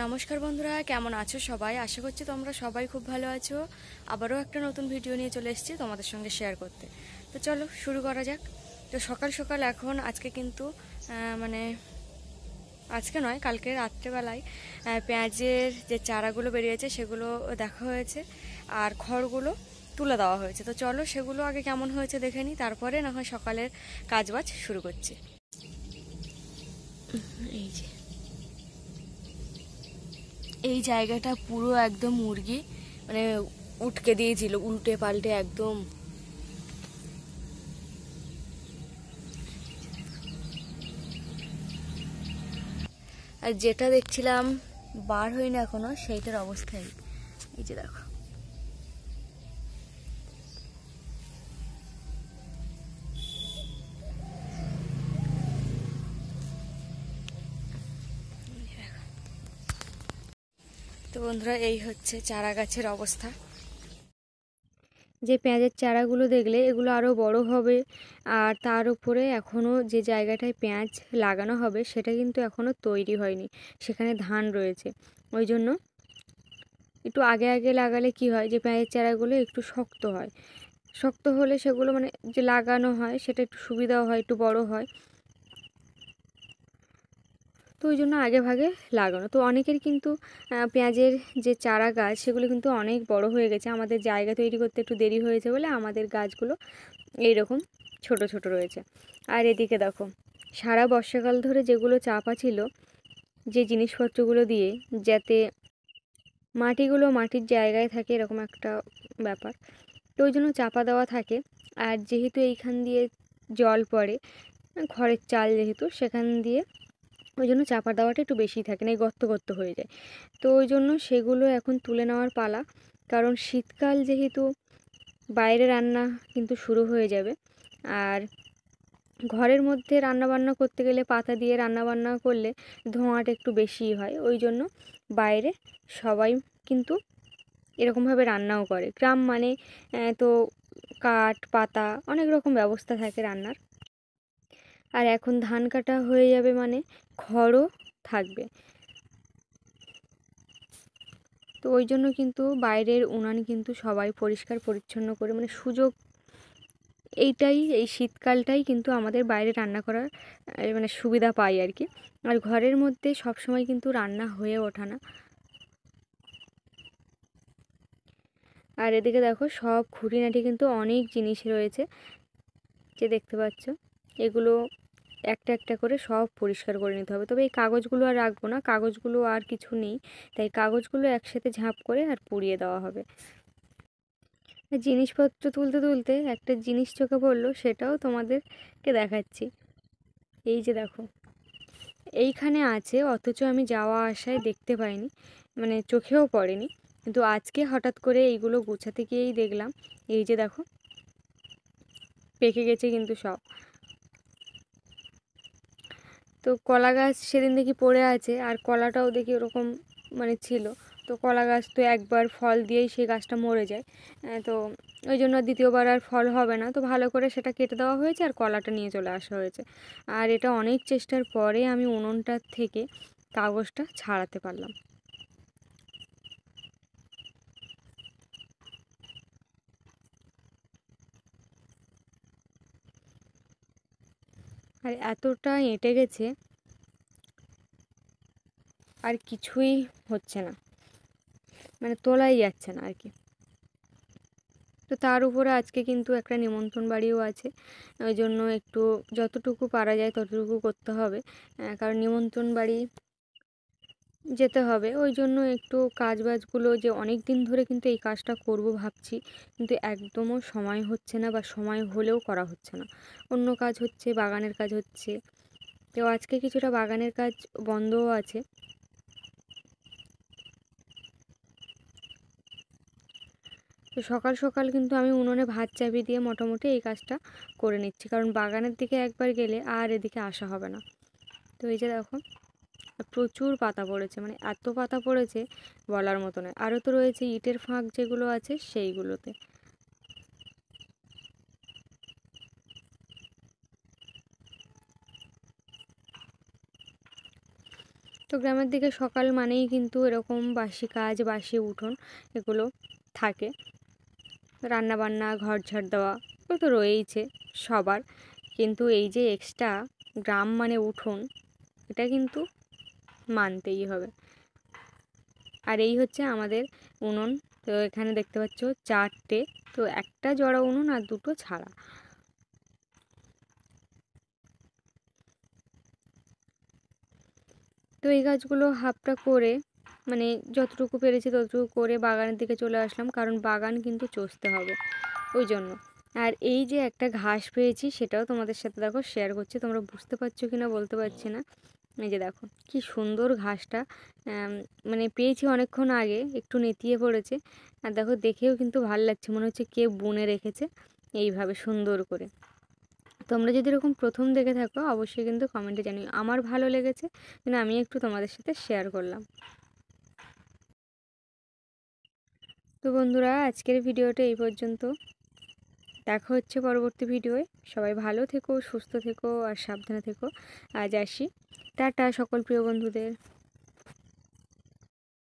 নমস্কার বন্ধুরা, কেমন আছো সবাই? আশা করছি তোমরা সবাই খুব ভালো আছো। আবারও একটা নতুন ভিডিও নিয়ে চলে এসেছি তোমাদের সঙ্গে শেয়ার করতে। তো চলো শুরু করা যাক। তো সকাল সকাল এখন আজকে কিন্তু মানে আজকে নয়, কালকে রাত্রেবেলায় পেঁয়াজের যে চারাগুলো বেরিয়েছে সেগুলো দেখা হয়েছে, আর খড়গুলো তুলে দেওয়া হয়েছে। তো চলো সেগুলো আগে কেমন হয়েছে দেখে নিই, তারপরে না হয় সকালের কাজবাজ শুরু করছি। এই যে এই জায়গাটা পুরো একদম মুরগি মানে উটকে দিয়েছিল, উল্টে পাল্টে একদম। আর যেটা দেখছিলাম বার হয়নি এখনো, সেইটার অবস্থাই এই যে দেখো। তো বন্ধুরা, এই হচ্ছে চারা গাছের অবস্থা। যে পেঁয়াজের চারাগুলো দেখলে এগুলো আরও বড় হবে, আর তার উপরে এখনও যে জায়গাটায় পেঁয়াজ লাগানো হবে সেটা কিন্তু এখনও তৈরি হয়নি, সেখানে ধান রয়েছে। ওই জন্য একটু আগে আগে লাগালে কি হয়, যে পেঁয়াজের চারাগুলো একটু শক্ত হয়। শক্ত হলে সেগুলো মানে যে লাগানো হয় সেটা একটু সুবিধাও হয়, একটু বড় হয়। তো ওই জন্য আগে ভাগে লাগানো। তো অনেকের কিন্তু পেঁয়াজের যে চারা গাছ সেগুলো কিন্তু অনেক বড় হয়ে গেছে। আমাদের জায়গা তৈরি করতে একটু দেরি হয়েছে বলে আমাদের গাছগুলো এইরকম ছোট ছোট রয়েছে। আর এদিকে দেখো, সারা বর্ষাকাল ধরে যেগুলো চাপা ছিল, যে জিনিসপত্রগুলো দিয়ে, যাতে মাটিগুলো মাটির জায়গায় থাকে, এরকম একটা ব্যাপার। তো ওই জন্য চাপা দেওয়া থাকে। আর যেহেতু এইখান দিয়ে জল পড়ে, খড়ের চাল যেহেতু, সেখান দিয়ে ওই জন্য চাপা দেওয়াটা একটু বেশি থাকে না, এই গর্ত গর্ত হয়ে যায়। তো ওই জন্য সেগুলো এখন তুলে নেওয়ার পালা। কারণ শীতকাল যেহেতু, বাইরে রান্না কিন্তু শুরু হয়ে যাবে। আর ঘরের মধ্যে রান্নাবান্না করতে গেলে পাতা দিয়ে রান্নাবান্না করলে ধোঁয়াটা একটু বেশিই হয়। ওই জন্য বাইরে সবাই কিন্তু এরকমভাবে রান্নাও করে। গ্রাম মানে তো কাঠ পাতা অনেক রকম ব্যবস্থা থাকে রান্নার। আর এখন ধান কাটা হয়ে যাবে মানে খড়ও থাকবে। তো ওই জন্য কিন্তু বাইরের উনান কিন্তু সবাই পরিষ্কার পরিচ্ছন্ন করে, মানে সুযোগ এইটাই, এই শীতকালটাই কিন্তু আমাদের বাইরে রান্না করার মানে সুবিধা পাই আর কি। আর ঘরের মধ্যে সব সময় কিন্তু রান্না হয়ে ওঠে না। আর এদিকে দেখো, সব খুঁটিনাটি কিন্তু অনেক জিনিস রয়েছে যে দেখতে পাচ্ছ। এগুলো একটা একটা করে সব পরিষ্কার করে নিতে হবে। তবে এই কাগজগুলো আর রাখবো না, কাগজগুলো আর কিছু নেই, তাই কাগজগুলো একসাথে ঝাঁপ করে আর পুড়িয়ে দেওয়া হবে। জিনিসপত্র তুলতে তুলতে একটা জিনিস চোখে পড়লো, সেটাও তোমাদেরকে দেখাচ্ছি। এই যে দেখো, এইখানে আছে, অথচ আমি যাওয়া আসায় দেখতে পাইনি, মানে চোখেও পড়েনি। কিন্তু আজকে হঠাৎ করে এইগুলো গুছাতে গিয়েই দেখলাম। এই যে দেখো, পেকে গেছে কিন্তু সব। তো কলা গাছ সেদিন দেখি পড়ে আছে, আর কলাটাও দেখি ওরকম মানে ছিল। তো কলা গাছ তো একবার ফল দিয়েই সেই গাছটা মরে যায়। তো ওই জন্য দ্বিতীয়বার আর ফল হবে না। তো ভালো করে সেটা কেটে দেওয়া হয়েছে, আর কলাটা নিয়ে চলে আসা হয়েছে। আর এটা অনেক চেষ্টার পরে আমি উনুনটার থেকে কাগজটা ছাড়াতে পারলাম। আর এতটা এঁটে গেছে, আর কিছুই হচ্ছে না, মানে তোলাই যাচ্ছে না আর কি। তো তার উপরে আজকে কিন্তু একটা নিমন্ত্রণ বাড়িও আছে। ওই জন্য একটু যতটুকু পারা যায় ততটুকু করতে হবে, কারণ নিমন্ত্রণ বাড়ি যেতে হবে। ওই জন্য একটু কাজবাজগুলো, যে অনেক দিন ধরে কিন্তু এই কাজটা করব ভাবছি, কিন্তু একদমও সময় হচ্ছে না, বা সময় হলেও করা হচ্ছে না। অন্য কাজ হচ্ছে, বাগানের কাজ হচ্ছে। তো আজকে কিছুটা বাগানের কাজ বন্ধও আছে। তো সকাল সকাল কিন্তু আমি উনুনে ভাত চাপিয়ে দিয়ে মোটামুটি এই কাজটা করে নিচ্ছি, কারণ বাগানের দিকে একবার গেলে আর এদিকে আসা হবে না। তো এই যে দেখো, প্রচুর পাতা পড়েছে, মানে এত পাতা পড়েছে বলার মতো নয়। আরও তো রয়েছে ইটের ফাঁক যেগুলো আছে সেইগুলোতে। তো তো গ্রামের দিকে সকাল মানেই কিন্তু এরকম বাসি কাজ, বাসি উঠোন এগুলো থাকে। রান্নাবান্না, ঘর ঝাড় দেওয়া এগুলো তো রয়েইছে সবার। কিন্তু এই যে এক্সট্রা গ্রাম মানে উঠোন, এটা কিন্তু মানতেই হবে। আর এই হচ্ছে আমাদের উনুন। তো এখানে দেখতে পাচ্ছ 4টে, তো একটা জোড়া উনুন আর 2টো ছাড়া। তো এই কাজগুলো হাফটা করে মানে যতটুকু পেরেছি ততটুকু করে বাগানের দিকে চলে আসলাম, কারণ বাগান কিন্তু চষতে হবে ওই জন্য। আর এই যে একটা ঘাস পেয়েছি সেটাও তোমাদের সাথে দেখো শেয়ার করছি, তোমরা বুঝতে পারছো কিনা বলতে পারছি না। এই যে দেখো কি সুন্দর ঘাসটা, মানে পেয়েছি অনেকক্ষণ আগে, একটু নেতিয়ে পড়েছে। আর দেখো দেখেও কিন্তু ভালো লাগছে, মনে হচ্ছে কে বুনে রেখেছে এইভাবে সুন্দর করে। তোমরা যদি এরকম প্রথম দেখে থাকো অবশ্যই কিন্তু কমেন্টে জানিও। আমার ভালো লেগেছে কিন্তু আমি একটু তোমাদের সাথে শেয়ার করলাম। তো বন্ধুরা, আজকের ভিডিওটা এই পর্যন্ত। দেখা হচ্ছে পরবর্তী ভিডিওয়। সবাই ভালো থেকো, সুস্থ থেকো আর সাবধানে থেকো। আজ আসি, টাটা সকল প্রিয় বন্ধুদের।